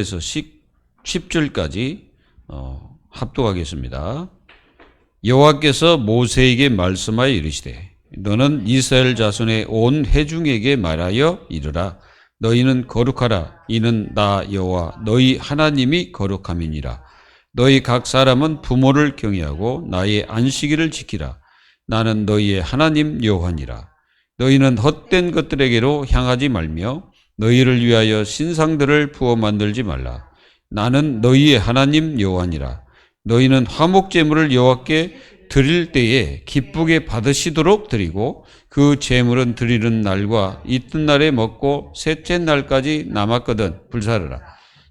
그래서 10절까지 합독하겠습니다. 여호와께서 모세에게 말씀하여 이르시되 너는 이스라엘 자손의 온 회중에게 말하여 이르라. 너희는 거룩하라. 이는 나 여호와 너희 하나님이 거룩함이니라. 너희 각 사람은 부모를 경외하고 나의 안식일을 지키라. 나는 너희의 하나님 여호와니라. 너희는 헛된 것들에게로 향하지 말며 너희를 위하여 신상들을 부어 만들지 말라. 나는 너희의 하나님 여호와니라. 너희는 화목제물을 여호와께 드릴 때에 기쁘게 받으시도록 드리고 그 제물은 드리는 날과 이튿날에 먹고 셋째 날까지 남았거든 불사르라.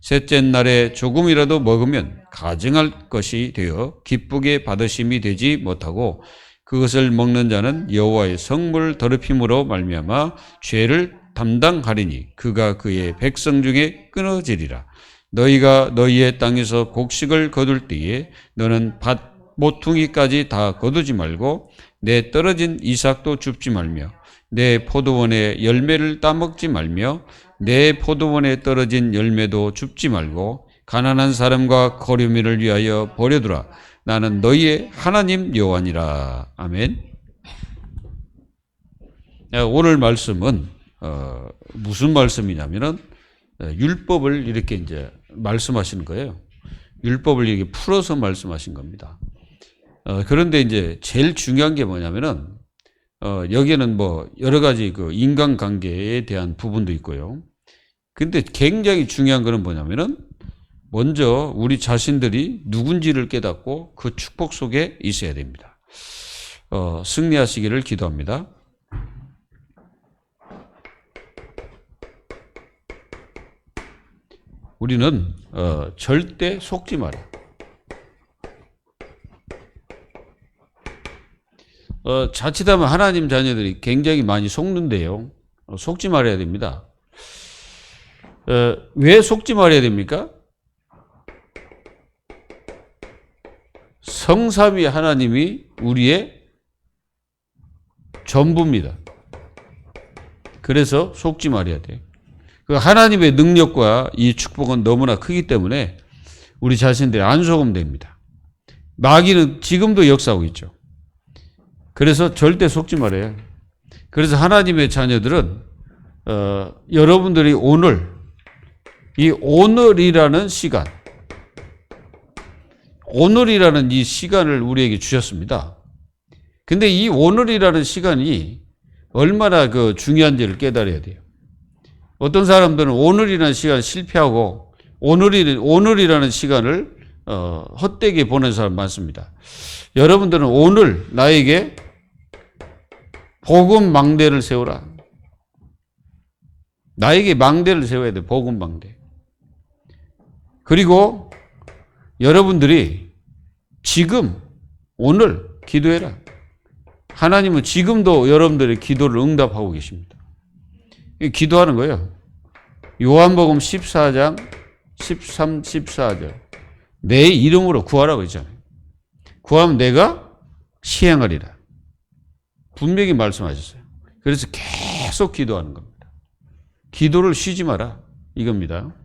셋째 날에 조금이라도 먹으면 가증할 것이 되어 기쁘게 받으심이 되지 못하고 그것을 먹는 자는 여호와의 성물을 더럽힘으로 말미암아 죄를 담당하리니 그가 그의 백성 중에 끊어지리라. 너희가 너희의 땅에서 곡식을 거둘 때에 너는 밭 모퉁이까지 다 거두지 말고 내 떨어진 이삭도 줍지 말며 내 포도원의 열매를 따먹지 말며 내 포도원에 떨어진 열매도 줍지 말고 가난한 사람과 거류민을 위하여 버려두라. 나는 너희의 하나님 여호와니라. 아멘. 오늘 말씀은 무슨 말씀이냐면은 율법을 이렇게 이제 말씀하시는 거예요. 율법을 이렇게 풀어서 말씀하신 겁니다. 그런데 이제 제일 중요한 게 뭐냐면은 여기에는 뭐 여러 가지 그 인간관계에 대한 부분도 있고요. 근데 굉장히 중요한 거는 뭐냐면은 먼저 우리 자신들이 누군지를 깨닫고 그 축복 속에 있어야 됩니다. 승리하시기를 기도합니다. 우리는 절대 속지 말아요. 자칫하면 하나님 자녀들이 굉장히 많이 속는데요. 속지 말아야 됩니다. 왜 속지 말아야 됩니까? 성삼위 하나님이 우리의 전부입니다. 그래서 속지 말아야 돼요. 하나님의 능력과 이 축복은 너무나 크기 때문에 우리 자신들이 안 속으면 됩니다. 마귀는 지금도 역사하고 있죠. 그래서 절대 속지 말아요. 그래서 하나님의 자녀들은 여러분들이 오늘 이 오늘이라는 시간, 오늘이라는 이 시간을 우리에게 주셨습니다. 근데 이 오늘이라는 시간이 얼마나 그 중요한지를 깨달아야 돼요. 어떤 사람들은 오늘이라는 시간을 실패하고 오늘이라는 시간을 헛되게 보낸 사람 많습니다. 여러분들은 오늘 나에게 복음 망대를 세우라. 나에게 망대를 세워야 돼. 복음 망대. 그리고 여러분들이 지금 오늘 기도해라. 하나님은 지금도 여러분들의 기도를 응답하고 계십니다. 기도하는 거예요. 요한복음 14장 13, 14절. 내 이름으로 구하라고 했잖아요. 구하면 내가 시행하리라. 분명히 말씀하셨어요. 그래서 계속 기도하는 겁니다. 기도를 쉬지 마라. 이겁니다.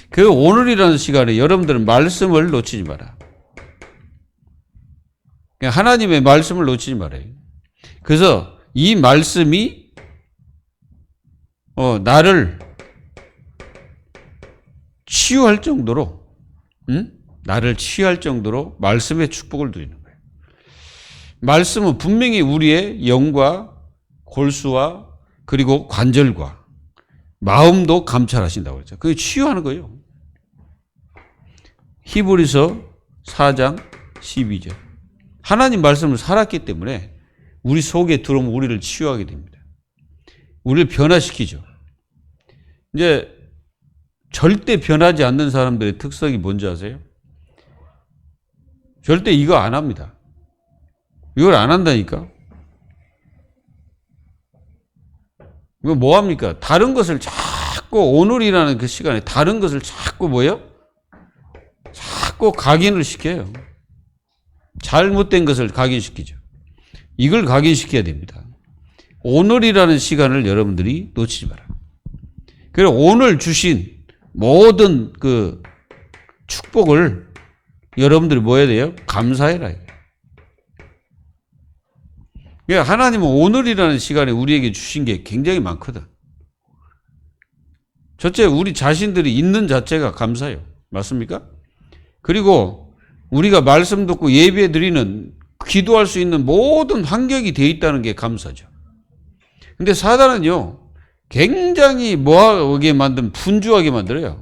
그 오늘이라는 시간에 여러분들은 말씀을 놓치지 마라. 하나님의 말씀을 놓치지 말아요. 그래서 이 말씀이 나를 치유할 정도로, 나를 치유할 정도로 말씀의 축복을 누리는 거예요. 말씀은 분명히 우리의 영과 골수와 그리고 관절과 마음도 감찰하신다고 그랬죠. 그게 치유하는 거예요. 히브리서 4장 12절. 하나님 말씀을 살았기 때문에 우리 속에 들어오면 우리를 치유하게 됩니다. 우리를 변화시키죠. 이제 절대 변하지 않는 사람들의 특성이 뭔지 아세요? 절대 이거 안 합니다. 이걸 안 한다니까. 이거 뭐 합니까? 다른 것을 자꾸 오늘이라는 그 시간에 다른 것을 자꾸 뭐예요? 자꾸 각인을 시켜요. 잘못된 것을 각인시키죠. 이걸 각인시켜야 됩니다. 오늘이라는 시간을 여러분들이 놓치지 마라. 그리고 오늘 주신 모든 그 축복을 여러분들이 뭐 해야 돼요? 감사해라. 그러니까 하나님은 오늘이라는 시간에 우리에게 주신 게 굉장히 많거든. 첫째, 우리 자신들이 있는 자체가 감사해요. 맞습니까? 그리고 우리가 말씀 듣고 예배 드리는, 기도할 수 있는 모든 환경이 되어 있다는 게 감사죠. 근데 사단은요, 굉장히 뭐하게 분주하게 만들어요.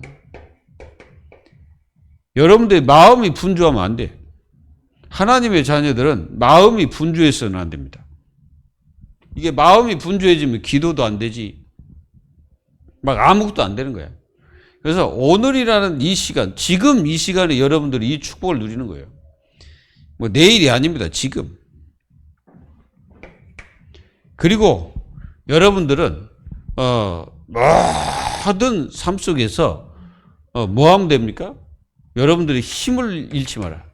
여러분들의 마음이 분주하면 안 돼. 하나님의 자녀들은 마음이 분주해서는 안 됩니다. 이게 마음이 분주해지면 기도도 안 되지. 막 아무것도 안 되는 거야. 그래서 오늘이라는 이 시간, 지금 이 시간에 여러분들이 이 축복을 누리는 거예요. 뭐 내일이 아닙니다. 지금. 그리고 여러분들은 모든 삶 속에서 뭐 하면 됩니까? 여러분들이 힘을 잃지 마라.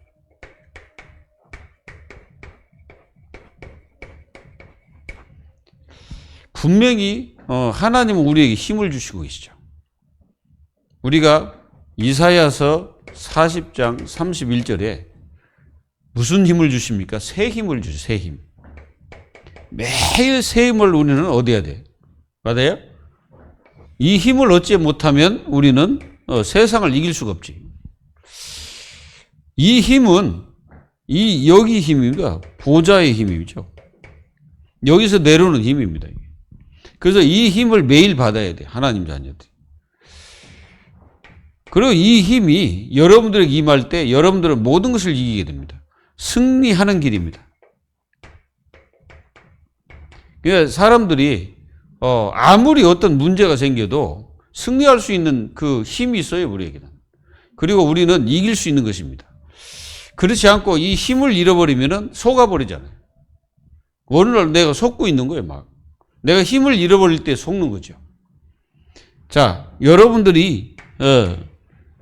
분명히 하나님은 우리에게 힘을 주시고 계시죠. 우리가 이사야서 40장 31절에 무슨 힘을 주십니까? 새 힘을 주죠. 새 힘. 매일 새 힘을 우리는 얻어야 돼. 맞아요? 이 힘을 얻지 못하면 우리는 세상을 이길 수가 없지. 이 힘은 여기 힘입니다. 보좌의 힘이죠. 여기서 내려오는 힘입니다. 그래서 이 힘을 매일 받아야 돼. 하나님 자녀들이. 그리고 이 힘이 여러분들에게 임할 때 여러분들은 모든 것을 이기게 됩니다. 승리하는 길입니다. 그러니까 사람들이 아무리 어떤 문제가 생겨도 승리할 수 있는 그 힘이 있어요, 우리에게는. 그리고 우리는 이길 수 있는 것입니다. 그렇지 않고 이 힘을 잃어버리면 속아버리잖아요. 오늘날 내가 속고 있는 거예요, 막. 내가 힘을 잃어버릴 때 속는 거죠. 자, 여러분들이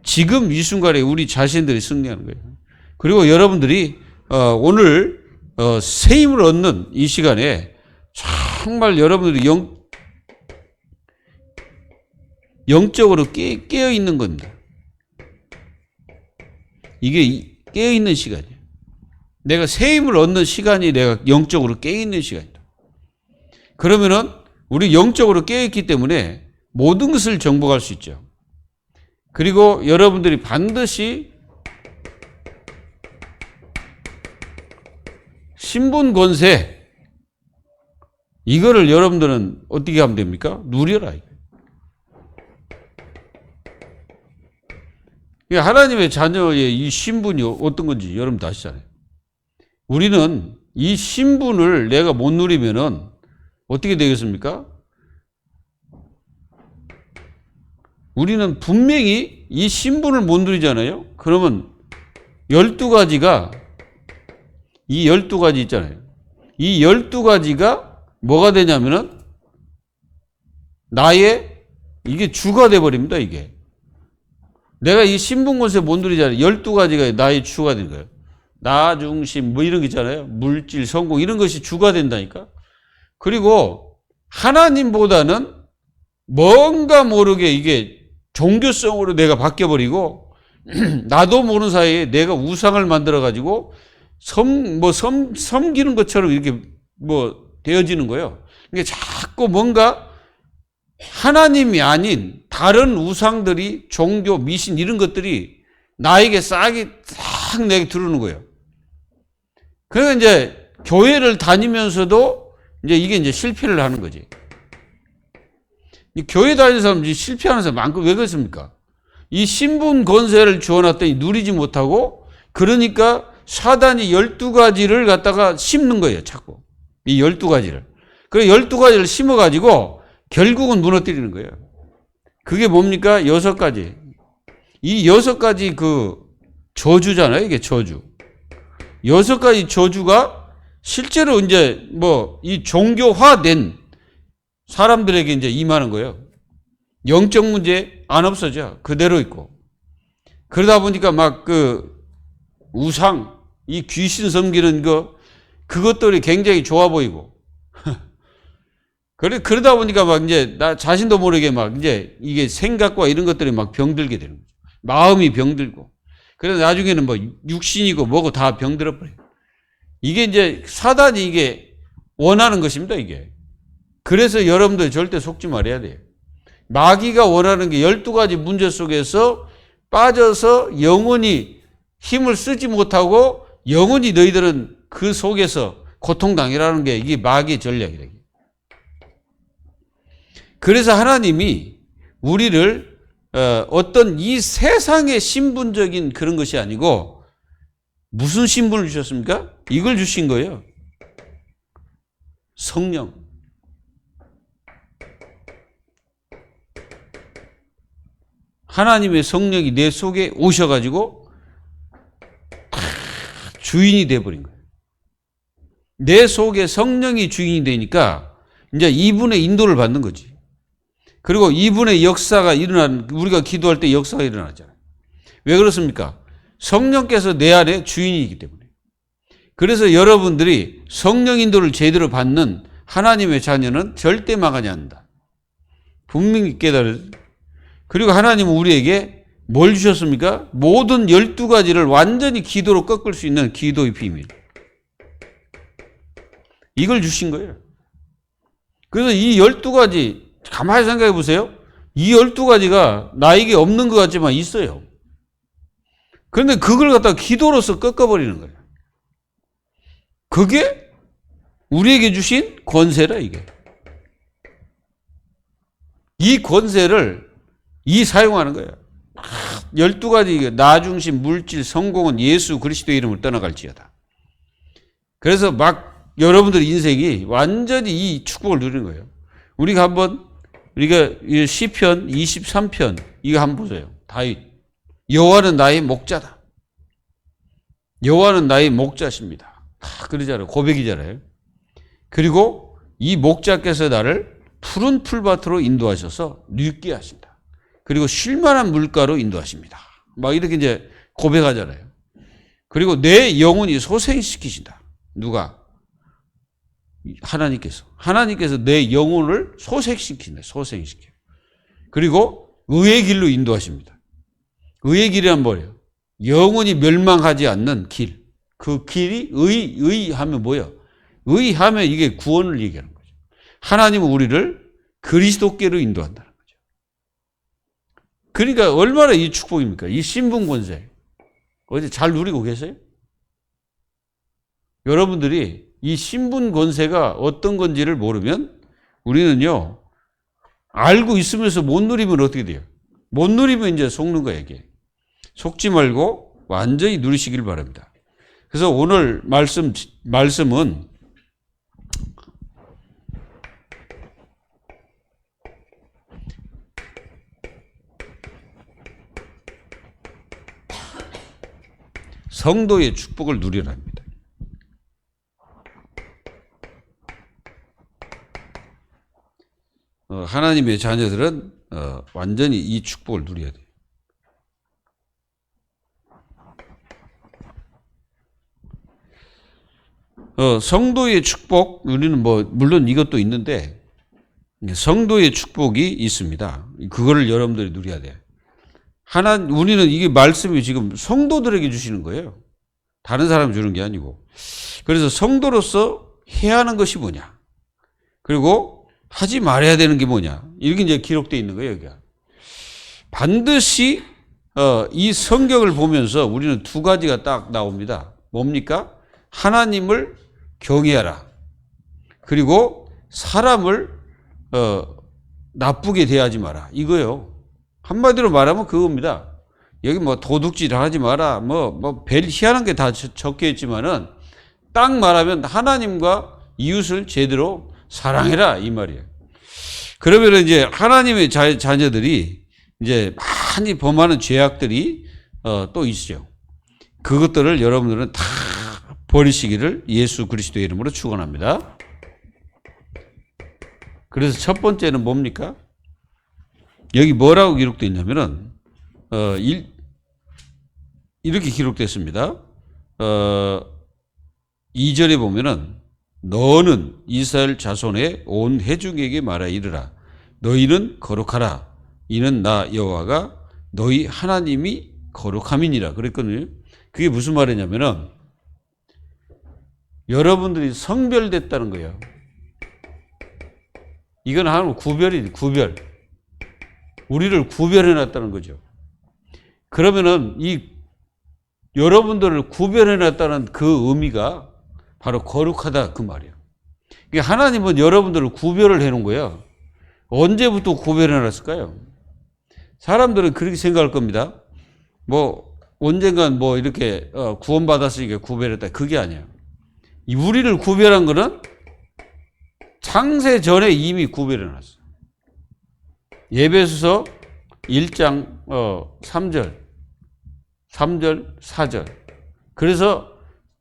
지금 이 순간에 우리 자신들이 승리하는 거예요. 그리고 여러분들이 오늘 새 힘을 얻는 이 시간에 정말 여러분들이 영적으로 깨어 있는 겁니다. 이게 깨어 있는 시간이에요. 내가 새 힘을 얻는 시간이 내가 영적으로 깨어 있는 시간이다. 그러면은 우리 영적으로 깨어 있기 때문에 모든 것을 정복할 수 있죠. 그리고 여러분들이 반드시 신분 권세, 이거를 여러분들은 어떻게 하면 됩니까? 누려라. 하나님의 자녀의 이 신분이 어떤 건지 여러분 다 아시잖아요. 우리는 이 신분을 내가 못 누리면은 어떻게 되겠습니까? 우리는 분명히 이 신분을 못 누리잖아요. 그러면 12가지가, 이 12가지 있잖아요. 이 12가지가 뭐가 되냐면은 나의 이게 주가 돼버립니다, 이게. 내가 이 신분 권세 못 누리잖아요. 12가지가 나의 주가 된 거예요. 나 중심 뭐 이런 거 있잖아요. 물질, 성공 이런 것이 주가 된다니까. 그리고 하나님보다는 뭔가 모르게 이게 종교성으로 내가 바뀌어버리고 나도 모르는 사이에 내가 우상을 만들어가지고 섬기는 것처럼 이렇게 뭐 되어지는 거예요. 이게 자꾸 뭔가 하나님이 아닌 다른 우상들이 종교, 미신 이런 것들이 나에게 싹 내게 들어오는 거예요. 그래서 이제 교회를 다니면서도 이제 이게 이제 실패를 하는 거지. 교회 다니는 사람들이 실패하는 사람 많고 왜 그렇습니까? 이 신분 권세를 주어놨더니 누리지 못하고 그러니까 사단이 12가지를 갖다가 심는 거예요, 자꾸. 이 12가지를. 그래 12가지를 심어가지고 결국은 무너뜨리는 거예요. 그게 뭡니까? 6가지. 이 6가지 그 저주잖아요, 이게 저주. 6가지 저주가 실제로 이제 뭐 이 종교화된 사람들에게 이제 임하는 거예요. 영적 문제 안 없어져. 그대로 있고. 그러다 보니까 막 그 우상, 이 귀신 섬기는 그것들이 굉장히 좋아 보이고. 그러다 보니까 막 이제 나 자신도 모르게 막 이제 이게 생각과 이런 것들이 막 병들게 되는 거죠. 마음이 병들고. 그래서 나중에는 뭐 육신이고 뭐고 다 병들어 버려요. 이게 이제 사단이 이게 원하는 것입니다, 이게. 그래서 여러분들 절대 속지 말아야 돼요. 마귀가 원하는 게 12가지 문제 속에서 빠져서 영원히 힘을 쓰지 못하고 영원히 너희들은 그 속에서 고통당이라는 게 이게 마귀의 전략이래요. 그래서 하나님이 우리를 어떤 이 세상의 신분적인 그런 것이 아니고 무슨 신분을 주셨습니까? 이걸 주신 거예요. 성령. 하나님의 성령이 내 속에 오셔가지고 주인이 돼버린 거예요. 내 속에 성령이 주인이 되니까 이제 이분의 인도를 받는 거지. 그리고 이분의 역사가 우리가 기도할 때 역사가 일어나잖아요. 왜 그렇습니까? 성령께서 내 안에 주인이기 때문에. 그래서 여러분들이 성령 인도를 제대로 받는 하나님의 자녀는 절대 망하지 않는다. 분명히 깨달아야. 그리고 하나님은 우리에게 뭘 주셨습니까? 모든 12가지를 완전히 기도로 꺾을 수 있는 기도의 비밀. 이걸 주신 거예요. 그래서 이 12가지 가만히 생각해 보세요. 이 12가지가 나에게 없는 것 같지만 있어요. 그런데 그걸 갖다가 기도로서 꺾어버리는 거예요. 그게 우리에게 주신 권세라, 이게. 이 권세를 사용하는 거예요. 12가지 나 중심 물질 성공은 예수 그리스도의 이름을 떠나갈지어다. 그래서 막 여러분들 인생이 완전히 이 축복을 누리는 거예요. 우리가 시편 23편 이거 한번 보세요. 다윗. 여호와는 나의 목자다. 여호와는 나의 목자십니다. 다 그러잖아요. 고백이잖아요. 그리고 이 목자께서 나를 푸른 풀밭으로 인도하셔서 뉘게 하신다. 그리고 쉴만한 물가로 인도하십니다. 막 이렇게 이제 고백하잖아요. 그리고 내 영혼이 소생시키신다. 누가? 하나님께서 내 영혼을 소생시킨다. 소생시켜. 그리고 의의 길로 인도하십니다. 의의 길이란 뭐예요? 영원히 멸망하지 않는 길. 그 길이 의하면 뭐예요? 의하면 이게 구원을 얘기하는 거죠. 하나님은 우리를 그리스도께로 인도한다는 거죠. 그러니까 얼마나 이 축복입니까? 이 신분 권세. 어디 잘 누리고 계세요? 여러분들이 이 신분 권세가 어떤 건지를 모르면 우리는요, 알고 있으면서 못 누리면 어떻게 돼요? 못 누리면 이제 속는 거예요, 이게. 속지 말고 완전히 누리시길 바랍니다. 그래서 오늘 말씀은 성도의 축복을 누리라 합니다. 하나님의 자녀들은 완전히 이 축복을 누려야 돼요. 성도의 축복, 우리는 물론 이것도 있는데, 성도의 축복이 있습니다. 그거를 여러분들이 누려야 돼요. 우리는 이게 말씀이 지금 성도들에게 주시는 거예요. 다른 사람 주는 게 아니고. 그래서 성도로서 해야 하는 것이 뭐냐. 그리고 하지 말아야 되는 게 뭐냐. 이렇게 이제 기록되어 있는 거예요, 여기가. 반드시, 이 성경을 보면서 우리는 두 가지가 딱 나옵니다. 뭡니까? 하나님을 경외하라. 그리고 사람을, 나쁘게 대하지 마라. 이거요. 한마디로 말하면 그겁니다. 여기 도둑질 하지 마라. 별 희한한 게 다 적혀 있지만은 딱 말하면 하나님과 이웃을 제대로 사랑해라. 이 말이에요. 그러면 이제 하나님의 자녀들이 이제 많이 범하는 죄악들이 또 있죠. 그것들을 여러분들은 다 버리시기를 예수 그리스도의 이름으로 축원합니다. 그래서 첫 번째는 뭡니까? 여기 뭐라고 기록되어 있냐면은, 이렇게 기록됐습니다. 2절에 보면은, 너는 이스라엘 자손의 온 회중에게 말하 이르라. 너희는 거룩하라. 이는 나 여호와가 너희 하나님이 거룩함이니라. 그랬거든요. 그게 무슨 말이냐면은 여러분들이 성별됐다는 거예요. 이건 하나님 구별이지, 구별. 우리를 구별해놨다는 거죠. 그러면은 이 여러분들을 구별해놨다는 그 의미가 바로 거룩하다 그 말이에요. 하나님은 여러분들을 구별을 해놓은 거예요. 언제부터 구별해놨을까요? 사람들은 그렇게 생각할 겁니다. 뭐 언젠간 뭐 이렇게 구원받았으니까 구별했다. 그게 아니에요. 우리를 구별한 거는 창세 전에 이미 구별해놨어요. 에베소서 1장 3절, 4절. 그래서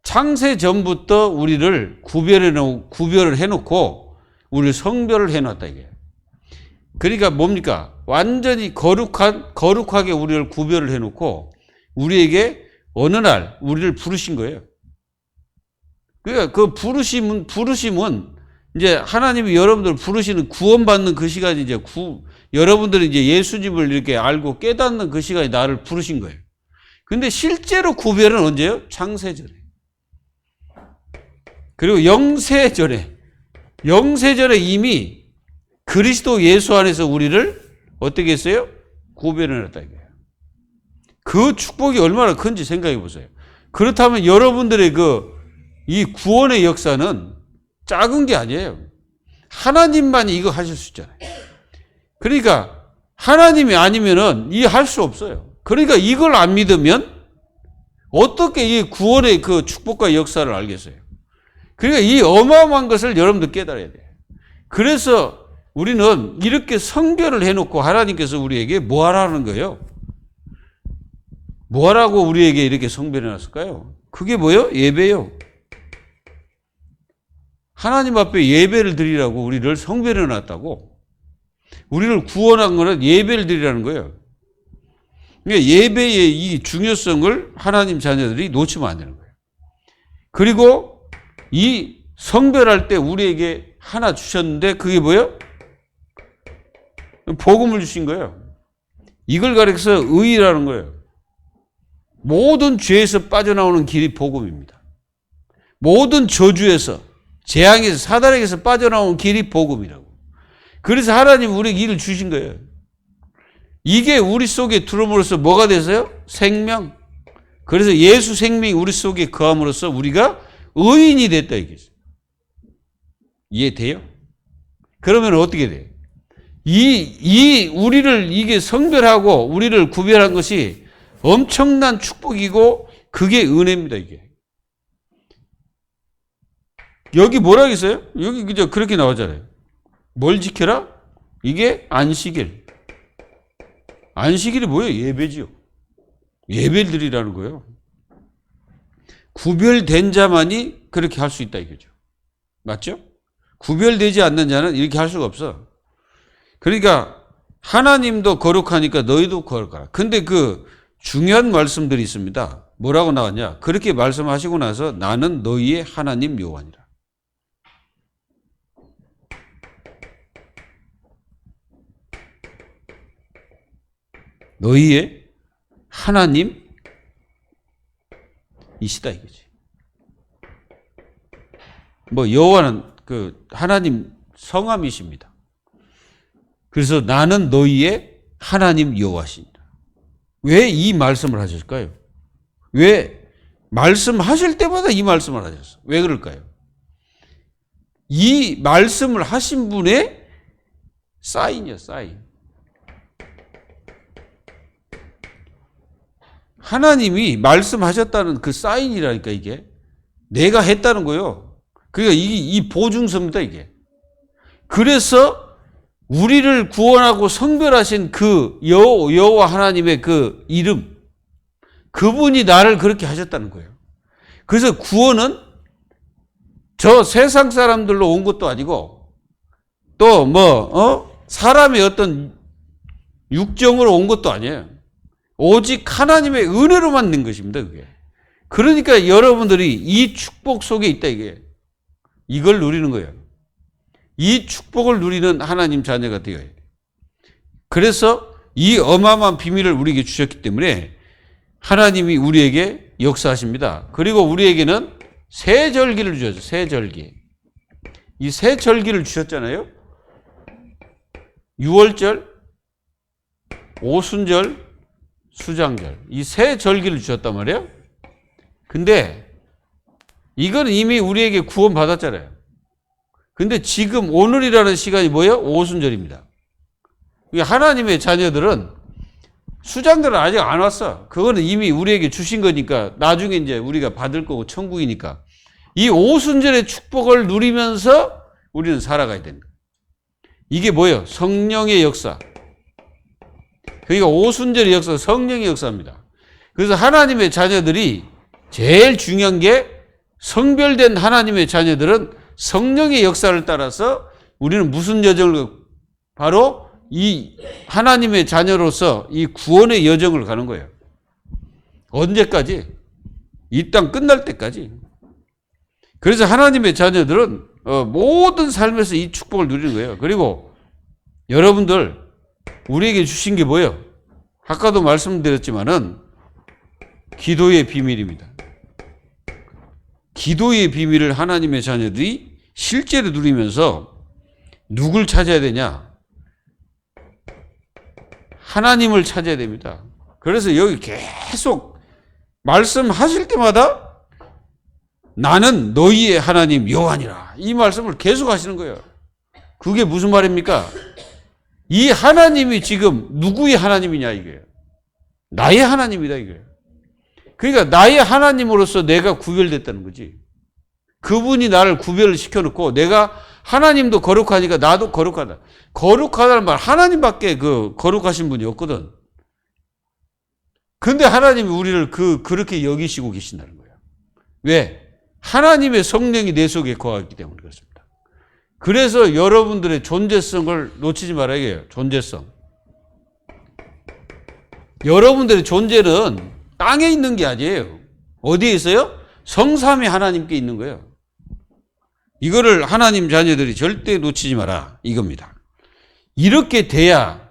창세 전부터 우리를 구별을 해놓고 우리를 성별을 해놨다 이게. 그러니까 뭡니까? 완전히 거룩하게 우리를 구별을 해놓고 우리에게 어느 날 우리를 부르신 거예요. 그러니까 그 부르심은 이제 하나님이 여러분들을 부르시는 구원받는 그 시간이 이제 여러분들이 이제 예수님을 이렇게 알고 깨닫는 그 시간이 나를 부르신 거예요. 근데 실제로 구별은 언제요? 창세전에. 그리고 영세전에 이미 그리스도 예수 안에서 우리를 어떻게 했어요? 구별해놨다 이거예요. 그 축복이 얼마나 큰지 생각해 보세요. 그렇다면 여러분들의 이 구원의 역사는 작은 게 아니에요. 하나님만이 이거 하실 수 있잖아요. 그러니까 하나님이 아니면은 이 할 수 없어요. 그러니까 이걸 안 믿으면 어떻게 이 구원의 그 축복과 역사를 알겠어요? 그러니까 이 어마어마한 것을 여러분들 깨달아야 돼요. 그래서 우리는 이렇게 성별을 해놓고 하나님께서 우리에게 뭐 하라는 거예요? 뭐 하라고 우리에게 이렇게 성별해놨을까요? 그게 뭐예요? 예배요. 하나님 앞에 예배를 드리라고 우리를 성별해놨다고. 우리를 구원한 거는 예배를 드리라는 거예요. 그러니까 예배의 이 중요성을 하나님 자녀들이 놓치면 안 되는 거예요. 그리고 이 성별할 때 우리에게 하나 주셨는데 그게 뭐예요? 복음을 주신 거예요. 이걸 가리켜서 의라는 거예요. 모든 죄에서 빠져나오는 길이 복음입니다. 모든 저주에서, 재앙에서, 사단에게서 빠져나오는 길이 복음이라고. 그래서 하나님 우리에게 이를 주신 거예요. 이게 우리 속에 들어옴으로써 뭐가 되세요? 생명. 그래서 예수 생명이 우리 속에 거함으로써 우리가 의인이 됐다 이거죠. 이해돼요? 그러면 어떻게 돼요? 우리를 이게 성별하고 우리를 구별한 것이 엄청난 축복이고 그게 은혜입니다, 이게. 여기 뭐라고 했어요? 여기 그저 그렇게 나오잖아요. 뭘 지켜라? 이게 안식일. 안식일이 뭐예요? 예배지요. 예배를 드리라는 거예요. 구별된 자만이 그렇게 할 수 있다 이거죠. 맞죠? 구별되지 않는 자는 이렇게 할 수가 없어. 그러니까 하나님도 거룩하니까 너희도 거룩하라. 근데 그 중요한 말씀들이 있습니다. 뭐라고 나왔냐? 그렇게 말씀하시고 나서 나는 너희의 하나님 여호와니라. 너희의 하나님이시다 이거지. 뭐 여호와는 그 하나님 성함이십니다. 그래서 나는 너희의 하나님 여호와시니라. 왜 이 말씀을 하실까요? 왜 말씀하실 때마다 이 말씀을 하셨어? 왜 그럴까요? 이 말씀을 하신 분의 사인이야, 사인. 하나님이 말씀하셨다는 그 사인이라니까 이게. 내가 했다는 거예요. 그러니까 이 보증서입니다, 이게. 그래서 우리를 구원하고 성별하신 그 여호와 하나님의 그 이름, 그분이 나를 그렇게 하셨다는 거예요. 그래서 구원은 저 세상 사람들로 온 것도 아니고 또 사람의 어떤 육정으로 온 것도 아니에요. 오직 하나님의 은혜로만 된 것입니다, 그게. 그러니까 여러분들이 이 축복 속에 있다, 이게. 이걸 누리는 거예요. 이 축복을 누리는 하나님 자녀가 되어야 돼요. 그래서 이 어마어마한 비밀을 우리에게 주셨기 때문에 하나님이 우리에게 역사하십니다. 그리고 우리에게는 새 절기를 주셨죠. 새 절기. 이 새 절기를 주셨잖아요. 유월절, 오순절, 수장절. 이 새 절기를 주셨단 말이에요. 근데 이건 이미 우리에게 구원 받았잖아요. 근데 지금 오늘이라는 시간이 뭐예요? 오순절입니다. 하나님의 자녀들은 수장들은 아직 안 왔어. 그거는 이미 우리에게 주신 거니까 나중에 이제 우리가 받을 거고 천국이니까 이 오순절의 축복을 누리면서 우리는 살아가야 된다. 이게 뭐예요? 성령의 역사. 그러니까 오순절의 역사, 성령의 역사입니다. 그래서 하나님의 자녀들이 제일 중요한 게 성별된 하나님의 자녀들은 성령의 역사를 따라서 우리는 무슨 여정을 바로 이 하나님의 자녀로서 이 구원의 여정을 가는 거예요. 언제까지? 이 땅 끝날 때까지. 그래서 하나님의 자녀들은 모든 삶에서 이 축복을 누리는 거예요. 그리고 여러분들 우리에게 주신 게 뭐예요? 아까도 말씀드렸지만은 기도의 비밀입니다. 기도의 비밀을 하나님의 자녀들이 실제로 누리면서 누굴 찾아야 되냐? 하나님을 찾아야 됩니다. 그래서 여기 계속 말씀하실 때마다 나는 너희의 하나님 여호와니라. 이 말씀을 계속 하시는 거예요. 그게 무슨 말입니까? 이 하나님이 지금 누구의 하나님이냐 이거예요. 나의 하나님이다 이거예요. 그러니까 나의 하나님으로서 내가 구별됐다는 거지. 그분이 나를 구별을 시켜놓고 내가 하나님도 거룩하니까 나도 거룩하다. 거룩하다는 말 하나님밖에 그 거룩하신 분이 없거든. 근데 하나님이 우리를 그렇게 여기시고 계신다는 거예요. 왜? 하나님의 성령이 내 속에 거하기 때문에 그렇습니다. 그래서 여러분들의 존재성을 놓치지 말아야 해요. 존재성. 여러분들의 존재는 땅에 있는 게 아니에요. 어디에 있어요? 성삼위 하나님께 있는 거예요. 이거를 하나님 자녀들이 절대 놓치지 마라 이겁니다. 이렇게 돼야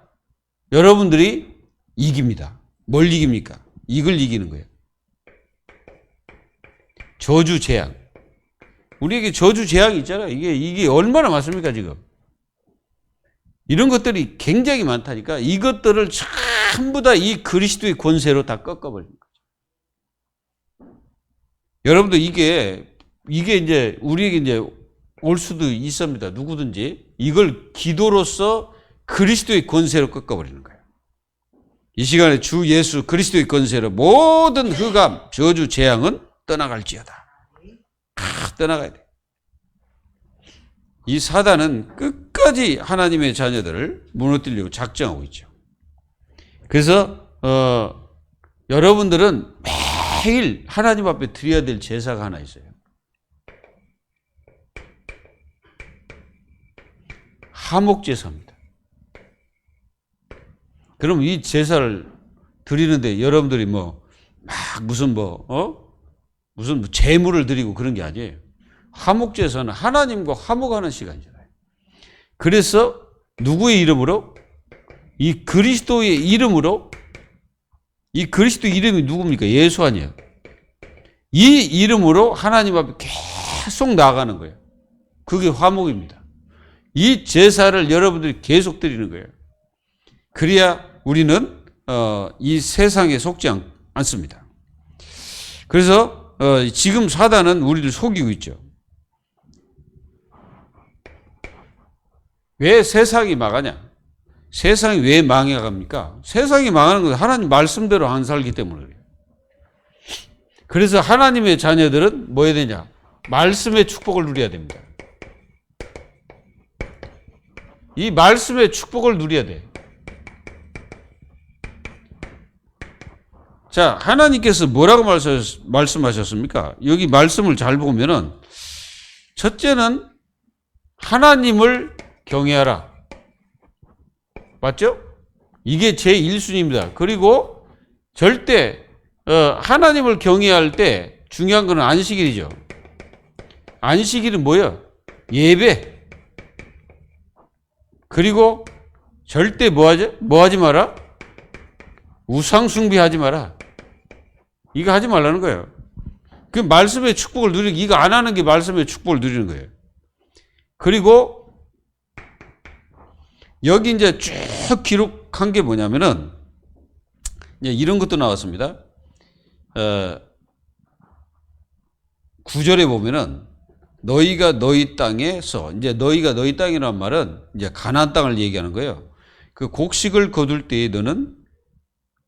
여러분들이 이깁니다. 뭘 이깁니까? 이걸 이기는 거예요. 저주 재앙. 우리에게 저주 재앙이 있잖아요. 이게 얼마나 많습니까 지금. 이런 것들이 굉장히 많다니까 이것들을 전부 다 이 그리스도의 권세로 다 꺾어버리는 거죠. 여러분들 이게 이제 우리에게 이제 올 수도 있습니다. 누구든지 이걸 기도로서 그리스도의 권세로 꺾어버리는 거예요. 이 시간에 주 예수 그리스도의 권세로 모든 흑암, 저주, 재앙은 떠나갈지어다. 떠나가야 돼. 이 사단은 끝까지 하나님의 자녀들을 무너뜨리려고 작정하고 있죠. 그래서 여러분들은 매일 하나님 앞에 드려야 될 제사가 하나 있어요. 화목제사입니다. 그럼 이 제사를 드리는데 여러분들이 무슨 제물을 드리고 그런 게 아니에요. 화목제사는 하나님과 화목하는 시간이잖아요. 그래서 누구의 이름으로? 이 그리스도의 이름으로. 이 그리스도 이름이 누굽니까? 예수 아니에요. 이 이름으로 하나님 앞에 계속 나아가는 거예요. 그게 화목입니다. 이 제사를 여러분들이 계속 드리는 거예요. 그래야 우리는 이 세상에 속지 않습니다. 그래서 지금 사단은 우리를 속이고 있죠. 왜 세상이 망하냐? 세상이 왜 망해갑니까? 세상이 망하는 것은 하나님 말씀대로 안 살기 때문에 그래요. 그래서 하나님의 자녀들은 뭐 해야 되냐? 말씀의 축복을 누려야 됩니다. 이 말씀의 축복을 누려야 돼. 자, 하나님께서 뭐라고 말씀하셨습니까? 여기 말씀을 잘 보면은 첫째는 하나님을 경외하라. 맞죠? 이게 제 1순위입니다. 그리고 절대 하나님을 경외할 때 중요한 건 안식일이죠. 안식일은 뭐예요? 예배. 그리고 절대 뭐 하지 마라? 우상 숭배하지 마라. 이거 하지 말라는 거예요. 그 말씀의 축복을 누리는, 이거 안 하는 게 말씀의 축복을 누리는 거예요. 그리고 여기 이제 쭉 기록한 게 뭐냐면은 이제 이런 것도 나왔습니다. 9절에 보면은 너희가 너희 땅에서, 이제 너희가 너희 땅이라는 말은 이제 가나안 땅을 얘기하는 거예요. 그 곡식을 거둘 때에 너는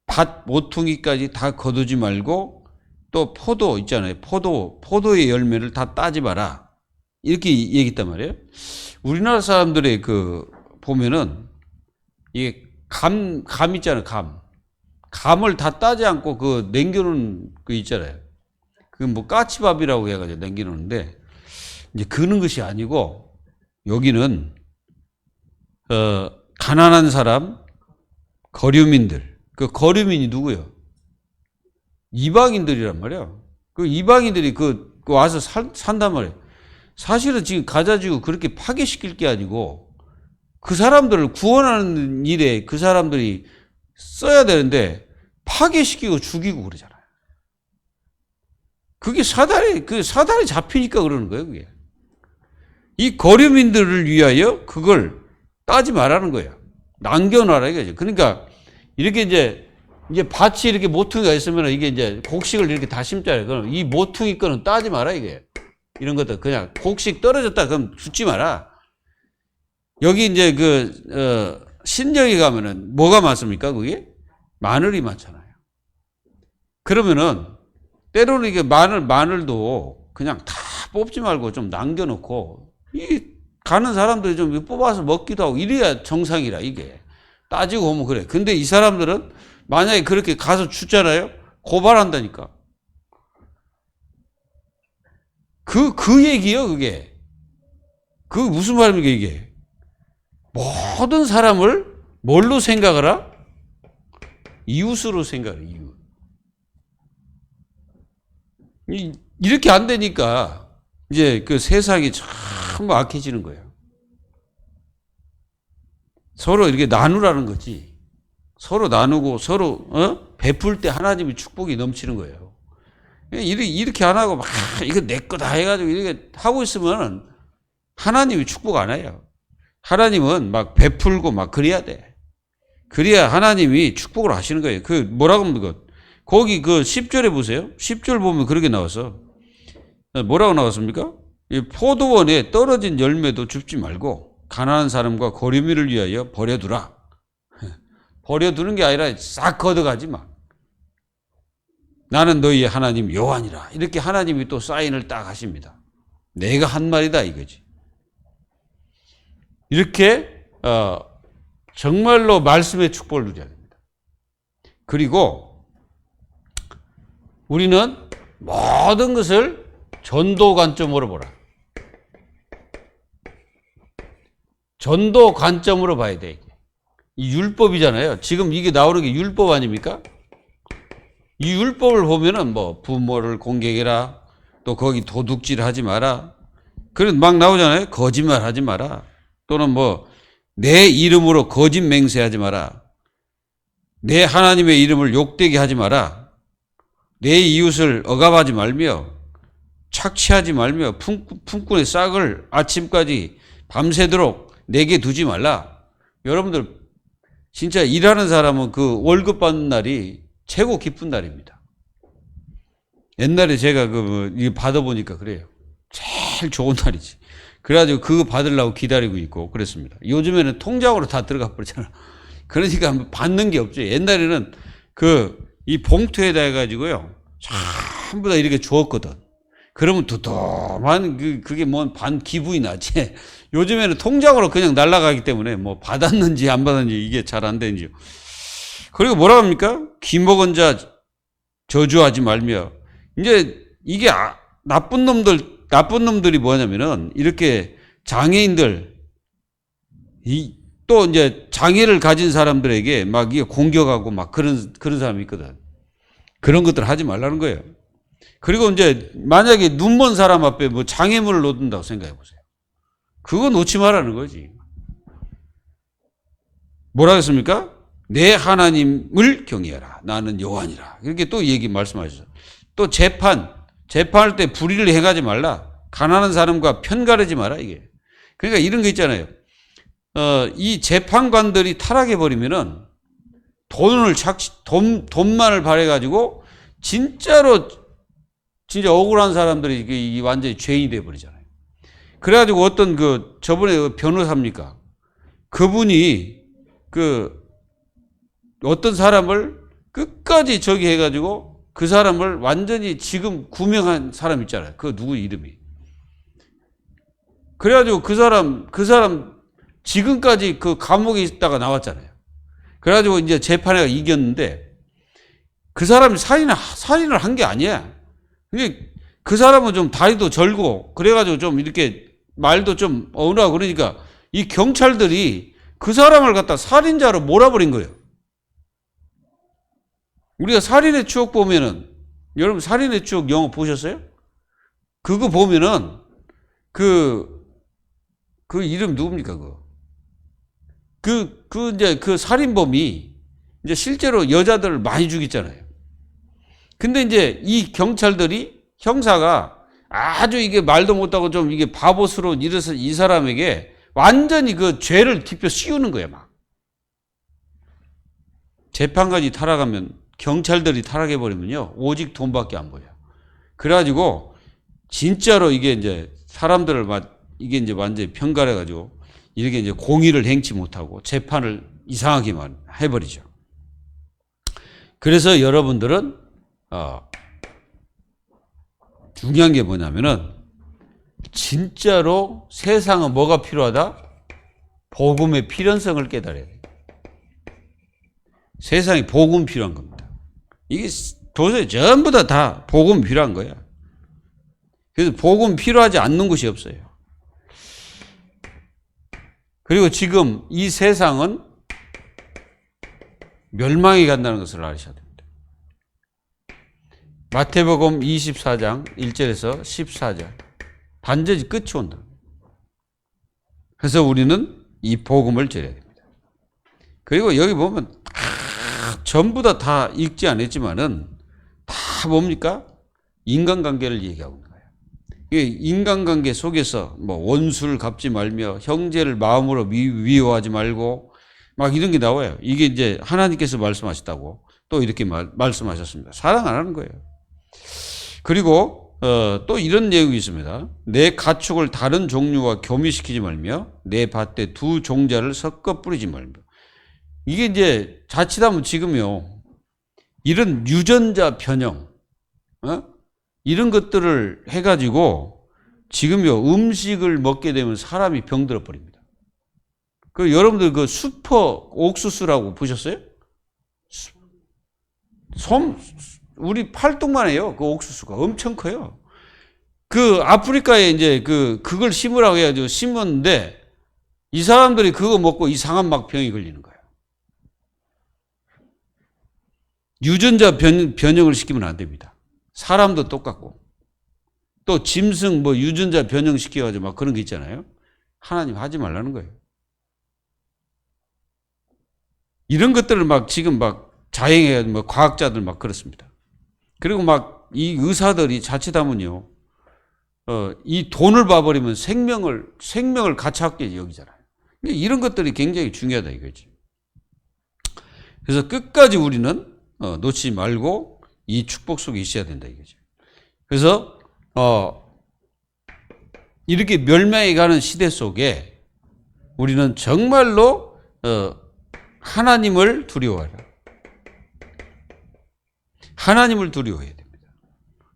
밭 모퉁이까지 다 거두지 말고 또 포도 있잖아요. 포도의 열매를 다 따지 마라. 이렇게 얘기했단 말이에요. 우리나라 사람들의 보면은 이게 감 있잖아요. 감을 다 따지 않고 남겨놓은 있잖아요. 뭐 까치밥이라고 해가지고 남겨놓는데 이제 그런 것이 아니고 여기는 가난한 사람, 거류민들. 그 거류민이 누구요? 이방인들이란 말이야. 그 이방인들이 와서 산단 말이에요. 사실은 지금 가자지구 그렇게 파괴시킬 게 아니고 그 사람들을 구원하는 일에 그 사람들이 써야 되는데 파괴시키고 죽이고 그러잖아요. 그게 사단에 잡히니까 그러는 거예요, 그게. 이 거류민들을 위하여 그걸 따지 말라는 거예요. 남겨놔라 이거죠. 그러니까 이렇게 이제 밭이 이렇게 모퉁이가 있으면 이게 이제 곡식을 이렇게 다 심잖아요. 그럼 이 모퉁이 거는 따지 마라 이게. 이런 것들 그냥 곡식 떨어졌다 그럼 죽지 마라. 여기 이제 신정에 가면은 뭐가 많습니까? 그게 마늘이 많잖아요. 그러면은 때로는 이게 마늘도 그냥 다 뽑지 말고 좀 남겨놓고 가는 사람들이 좀 뽑아서 먹기도 하고 이래야 정상이라 이게. 따지고 보면 그래. 근데 이 사람들은 만약에 그렇게 가서 주잖아요. 고발한다니까. 그 얘기요, 그게. 무슨 말입니까, 이게? 모든 사람을 뭘로 생각하라? 이웃으로 생각해, 이웃. 이렇게 안 되니까 이제 세상이 참 악해지는 거예요. 서로 이렇게 나누라는 거지. 서로 나누고 서로 베풀 때 하나님의 축복이 넘치는 거예요. 이렇게 안 하고 막 이거 내 거다 해가지고 이렇게 하고 있으면 하나님이 축복 안 해요. 하나님은 막 베풀고 막 그래야 돼. 그래야 하나님이 축복을 하시는 거예요. 뭐라고 합니까? 거기 10절에 보세요. 10절 보면 그렇게 나와서 뭐라고 나왔습니까? 이 포도원에 떨어진 열매도 줍지 말고 가난한 사람과 거류민을 위하여 버려두라. 버려두는 게 아니라 싹 걷어가지 마. 나는 너희의 하나님 여호와니라. 이렇게 하나님이 또 사인을 딱 하십니다. 내가 한 말이다 이거지. 이렇게 정말로 말씀의 축복을 누려야 됩니다. 그리고 우리는 모든 것을 전도 관점으로 보라. 전도 관점으로 봐야 돼. 이 율법이잖아요. 지금 이게 나오는 게 율법 아닙니까? 이 율법을 보면은 뭐 부모를 공경해라. 또 거기 도둑질 하지 마라. 그런 막 나오잖아요. 거짓말 하지 마라. 또는 뭐 내 이름으로 거짓 맹세하지 마라. 내 하나님의 이름을 욕되게 하지 마라. 내 이웃을 억압하지 말며 착취하지 말며 품꾼의 싹을 아침까지 밤새도록 내게 두지 말라. 여러분들 진짜 일하는 사람은 월급 받는 날이 최고 기쁜 날입니다. 옛날에 제가 받아보니까 그래요. 제일 좋은 날이지. 그래가지고 그거 받으려고 기다리고 있고 그랬습니다. 요즘에는 통장으로 다 들어가 버리잖아. 그러니까 받는 게 없죠. 옛날에는 이 봉투에다 해가지고요. 전부 다 이렇게 주었거든. 그러면 두툼한 그게 뭔 반 기분이 나지. 요즘에는 통장으로 그냥 날아가기 때문에 뭐 받았는지 안 받았는지 이게 잘 안 되는지. 그리고 뭐라 합니까? 기먹은 자 저주하지 말며. 이제 이게 나쁜 놈들이 뭐냐면은 이렇게 장애인들 또 이제 장애를 가진 사람들에게 막 이게 공격하고 막 그런 사람이 있거든. 그런 것들 하지 말라는 거예요. 그리고 이제 만약에 눈먼 사람 앞에 뭐 장애물을 놓는다고 생각해 보세요. 그거 놓지 말라는 거지. 뭐라 했습니까? 내 하나님을 경외하라. 나는 여호와니라. 이렇게 또 말씀하셨어요. 또 재판할 때 불의를 행하지 말라. 가난한 사람과 편가르지 마라, 이게. 그러니까 이런 거 있잖아요. 이 재판관들이 타락해버리면은 돈만을 바래가지고 진짜 억울한 사람들이 이게 완전히 죄인이 돼버리잖아요. 그래가지고 저번에 변호사입니까? 그분이 어떤 사람을 끝까지 저기 해가지고 그 사람을 완전히 지금 구명한 사람 있잖아요. 그 누구 이름이. 그래가지고 그 사람 지금까지 그 감옥에 있다가 나왔잖아요. 그래가지고 이제 재판에 이겼는데 그 사람이 살인을 한 게 아니야. 근데 그 사람은 좀 다리도 절고 그래가지고 좀 이렇게 말도 좀 어눌하고 그러니까 이 경찰들이 그 사람을 갖다 살인자로 몰아버린 거예요. 우리가 살인의 추억 보면은, 여러분 살인의 추억 영화 보셨어요? 그거 보면은 그 이름 누굽니까? 이제 그 살인범이 이제 실제로 여자들을 많이 죽였잖아요. 근데 이제 이 경찰들이 형사가 아주 이게 말도 못하고 좀 이게 바보스러운 이 사람에게 완전히 그 죄를 뒤집어 씌우는 거예요, 막. 재판관이 타락하면, 경찰들이 타락해버리면요, 오직 돈밖에 안 보여. 그래가지고, 진짜로 이게 이제 사람들을 이게 이제 완전히 편가해가지고, 이렇게 이제 공의를 행치 못하고, 재판을 이상하게만 해버리죠. 그래서 여러분들은, 중요한 게 뭐냐면은, 진짜로 세상은 뭐가 필요하다? 복음의 필연성을 깨달아야 돼요. 세상에 복음 필요한 겁니다. 이게 도저히 전부 다 복음 필요한 거야. 그래서 복음 필요하지 않는 곳이 없어요. 그리고 지금 이 세상은 멸망이 간다는 것을 아셔야 됩니다. 마태복음 24장 1절에서 14절. 반드시 끝이 온다. 그래서 우리는 이 복음을 전해야 됩니다. 그리고 여기 보면 전부 다 읽지 않았지만은 다 뭡니까? 인간관계를 얘기하고 있는 거예요. 인간관계 속에서 뭐 원수를 갚지 말며 형제를 마음으로 미워하지 말고 막 이런 게 나와요. 이게 이제 하나님께서 말씀하셨다고 또 이렇게 말씀하셨습니다. 사랑 안 하는 거예요. 그리고 또 이런 내용이 있습니다. 내 가축을 다른 종류와 교미시키지 말며 내 밭에 두 종자를 섞어 뿌리지 말며. 이게 이제 자칫하면 지금요, 이런 유전자 변형, 이런 것들을 해가지고 지금요, 음식을 먹게 되면 사람이 병들어 버립니다. 여러분들 그 슈퍼 옥수수라고 보셨어요? 우리 팔뚝만 해요. 그 옥수수가 엄청 커요. 아프리카에 이제 그걸 심으라고 해가지고 심었는데 이 사람들이 그거 먹고 이상한 막 병이 걸리는 거예요. 유전자 변형을 시키면 안 됩니다. 사람도 똑같고. 또 짐승 유전자 변형 시켜가지고 막 그런 게 있잖아요. 하나님 하지 말라는 거예요. 이런 것들을 지금 자행해가지고 과학자들 그렇습니다. 그리고 이 의사들이 자칫하면요, 이 돈을 봐버리면 생명을 가치하게 여기잖아요. 이런 것들이 굉장히 중요하다 이거지. 그래서 끝까지 우리는 놓치지 말고 이 축복 속에 있어야 된다 이거죠. 그래서 이렇게 멸망해 가는 시대 속에 우리는 정말로 하나님을 두려워하라. 하나님을 두려워해야 됩니다.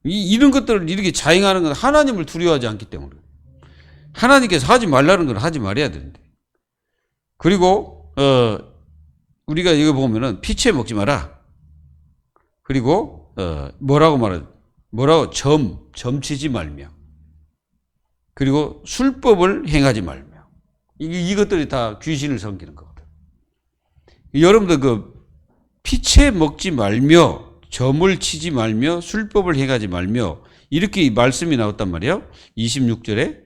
이런 것들을 이렇게 자행하는 건 하나님을 두려워하지 않기 때문에. 하나님께서 하지 말라는 건 하지 말아야 되는데. 그리고 우리가 이거 보면은 피채 먹지 마라. 그리고 뭐라고 점치지 말며. 그리고 술법을 행하지 말며. 이것들이 다 귀신을 섬기는 거거든. 여러분들 피채 먹지 말며, 점을 치지 말며, 술법을 행하지 말며, 이렇게 말씀이 나왔단 말이에요. 26절에.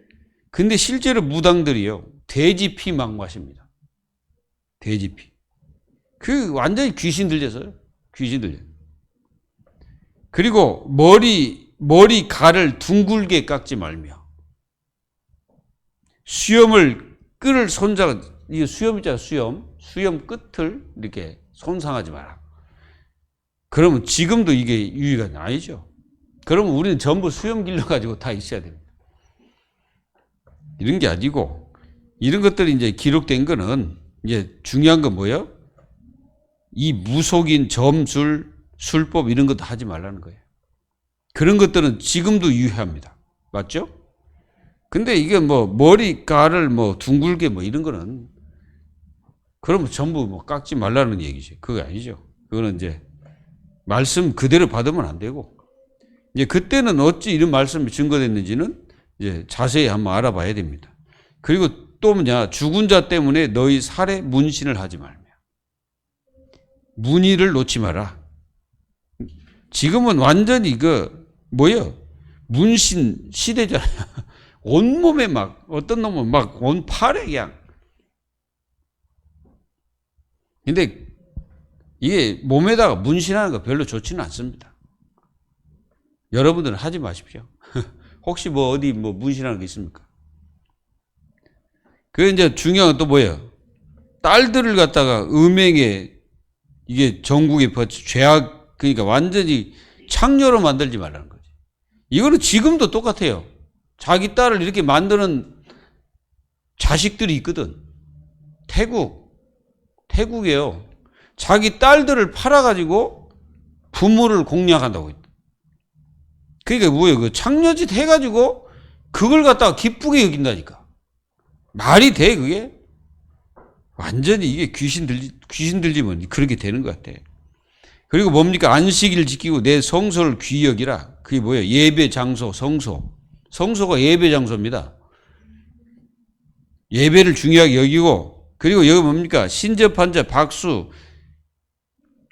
근데 실제로 무당들이요, 돼지 피 막 마십니다. 돼지 피. 그 완전히 귀신 들려서요. 귀신 들려. 그리고 머리 갈을 둥글게 깎지 말며, 수염을 끌을 손자가, 이 수염 있잖아, 수염 끝을 이렇게 손상하지 마라. 그러면 지금도 이게 유의가 아니죠. 그러면 우리는 전부 수염 길러가지고 다 있어야 됩니다. 이런 게 아니고, 이런 것들이 이제 기록된 거는 이제 중요한 건 뭐예요? 이 무속인 점술, 술법 이런 것도 하지 말라는 거예요. 그런 것들은 지금도 유효합니다. 맞죠? 근데 이게 뭐 머리깔을 뭐 둥글게 뭐 이런 거는, 그러면 전부 뭐 깎지 말라는 얘기죠. 그거 아니죠. 그거는 이제 말씀 그대로 받으면 안 되고, 이제 그때는 어찌 이런 말씀이 증거됐는지는 이제 자세히 한번 알아봐야 됩니다. 그리고 또 뭐냐, 죽은 자 때문에 너희 살에 문신을 하지 말며, 문의를 놓지 마라. 지금은 완전히 뭐예요? 문신 시대잖아요. 온몸에 막, 어떤 놈은 막 온 팔에 그냥. 근데 이게 몸에다가 문신하는 거 별로 좋지는 않습니다. 여러분들은 하지 마십시오. 혹시 뭐 어디 뭐 문신하는 거 있습니까? 그 이제 중요한 건 또 뭐예요? 딸들을 갖다가 음행에, 이게 전국에 죄악, 그러니까 완전히 창녀로 만들지 말라는 거지. 이거는 지금도 똑같아요. 자기 딸을 이렇게 만드는 자식들이 있거든. 태국이에요. 자기 딸들을 팔아가지고 부모를 공략한다고 했다. 그러니까 뭐예요? 그 창녀짓 해가지고 그걸 갖다가 기쁘게 여긴다니까. 말이 돼, 그게? 완전히 이게 귀신 들리면 그렇게 되는 것 같아. 그리고 뭡니까? 안식일 지키고 내 성소를 귀히 여기라. 그게 뭐예요? 예배 장소, 성소. 성소가 예배 장소입니다. 예배를 중요하게 여기고, 그리고 여기 뭡니까? 신접한 자, 박수,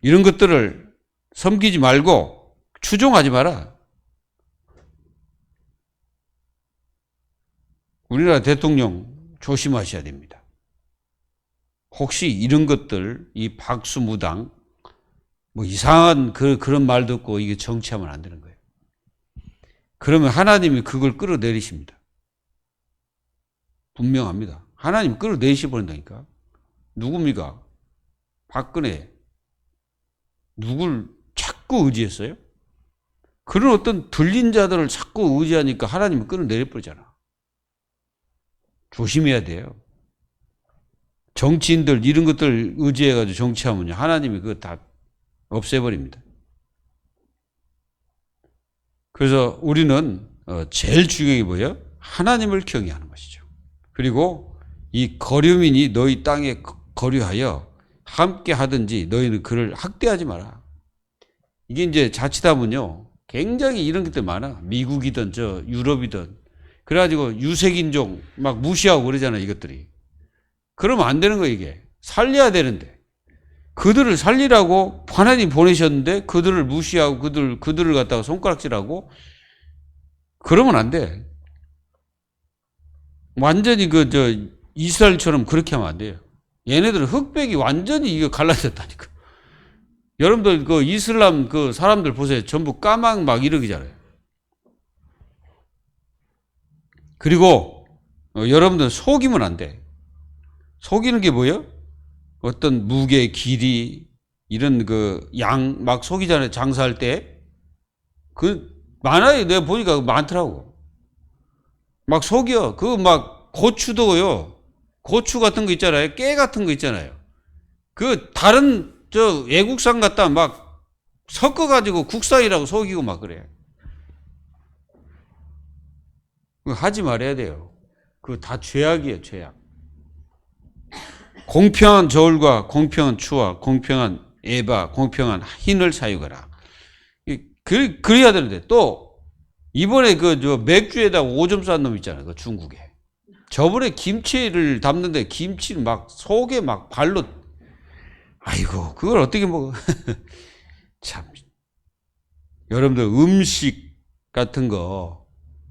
이런 것들을 섬기지 말고 추종하지 마라. 우리나라 대통령 조심하셔야 됩니다. 혹시 이런 것들, 이 박수무당, 뭐 이상한 그런 말 듣고 이게 정치하면 안 되는 거예요. 그러면 하나님이 그걸 끌어내리십니다. 분명합니다. 하나님 끌어내리시 버린다니까. 누굽니까? 박근혜. 누굴 자꾸 의지했어요? 그런 어떤 들린 자들을 자꾸 의지하니까 하나님은 끌어내려 버리잖아. 조심해야 돼요. 정치인들 이런 것들 의지해가지고 정치하면요, 하나님이 그거 다 없애버립니다. 그래서 우리는 제일 중요한 게 뭐예요? 하나님을 경외하는 것이죠. 그리고 이 거류민이 너희 땅에 거류하여 함께 하든지 너희는 그를 학대하지 마라. 이게 이제 자칫하면요, 굉장히 이런 것들 많아. 미국이든 유럽이든. 그래가지고 유색인종 막 무시하고 그러잖아요, 이것들이. 그러면 안 되는 거예요, 이게. 살려야 되는데. 그들을 살리라고 하나님 보내셨는데 그들을 무시하고 그들을 갖다가 손가락질하고 그러면 안 돼. 완전히 이스라엘처럼 그렇게 하면 안 돼요. 얘네들은 흑백이 완전히 이거 갈라졌다니까. 여러분들 이슬람 사람들 보세요. 전부 까망 막 이러기잖아요. 그리고 여러분들 속이면 안 돼. 속이는 게 뭐예요? 어떤 무게, 길이, 이런 양 막 속이잖아요. 장사할 때. 많아요. 내가 보니까 많더라고. 막 속여. 막 고추도요. 고추 같은 거 있잖아요. 깨 같은 거 있잖아요. 다른 외국산 갖다 막 섞어가지고 국산이라고 속이고 막 그래. 그거 하지 말아야 돼요. 그거 다 죄악이에요, 죄악. 공평한 저울과 공평한 추와 공평한 에바, 공평한 흰을 사유하라. 그래야 되는데, 또 이번에 맥주에다가 오줌 싼 놈 있잖아요, 중국에. 저번에 김치를 담는데 김치를 막 속에 막 발로, 아이고 그걸 어떻게 먹어. 참, 여러분들 음식 같은 거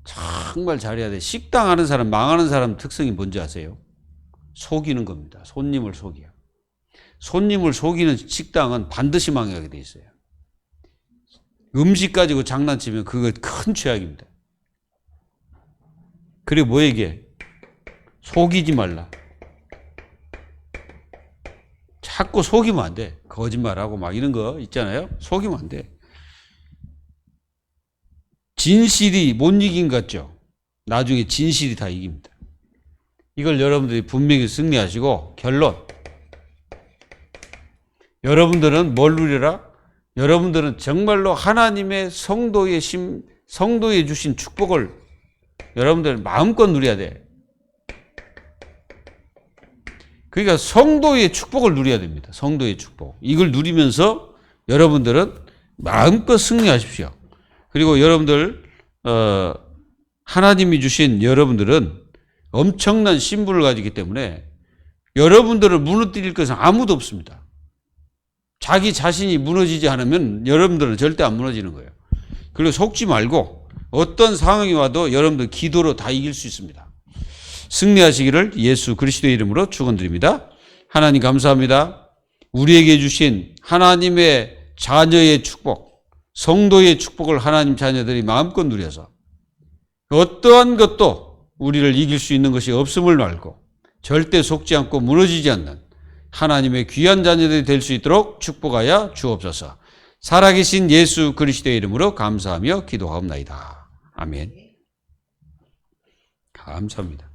참 정말 잘해야 돼. 식당 하는 사람, 망하는 사람 특성이 뭔지 아세요? 속이는 겁니다. 손님을 속여. 손님을 속이는 식당은 반드시 망하게 돼 있어요. 음식 가지고 장난치면 그거 큰 죄악입니다. 그리고 뭐 얘기해? 속이지 말라. 자꾸 속이면 안 돼. 거짓말하고 막 이런 거 있잖아요. 속이면 안 돼. 진실이 못 이긴 것 같죠? 나중에 진실이 다 이깁니다. 이걸 여러분들이 분명히 승리하시고, 결론. 여러분들은 뭘 누려라? 여러분들은 정말로 하나님의 성도에 주신 축복을 여러분들 마음껏 누려야 돼. 그러니까 성도의 축복을 누려야 됩니다. 성도의 축복. 이걸 누리면서 여러분들은 마음껏 승리하십시오. 그리고 여러분들 하나님이 주신 여러분들은 엄청난 신분을 가지기 때문에 여러분들을 무너뜨릴 것은 아무도 없습니다. 자기 자신이 무너지지 않으면 여러분들은 절대 안 무너지는 거예요. 그리고 속지 말고 어떤 상황이 와도 여러분들 기도로 다 이길 수 있습니다. 승리하시기를 예수 그리스도의 이름으로 축원드립니다. 하나님 감사합니다. 우리에게 주신 하나님의 자녀의 축복, 성도의 축복을 하나님 자녀들이 마음껏 누려서 어떠한 것도 우리를 이길 수 있는 것이 없음을 알고 절대 속지 않고 무너지지 않는 하나님의 귀한 자녀들이 될 수 있도록 축복하여 주옵소서. 살아계신 예수 그리스도의 이름으로 감사하며 기도하옵나이다. 아멘. 감사합니다.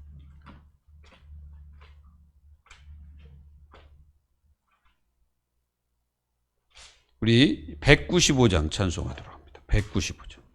우리 195장 찬송하도록 합니다. 195장.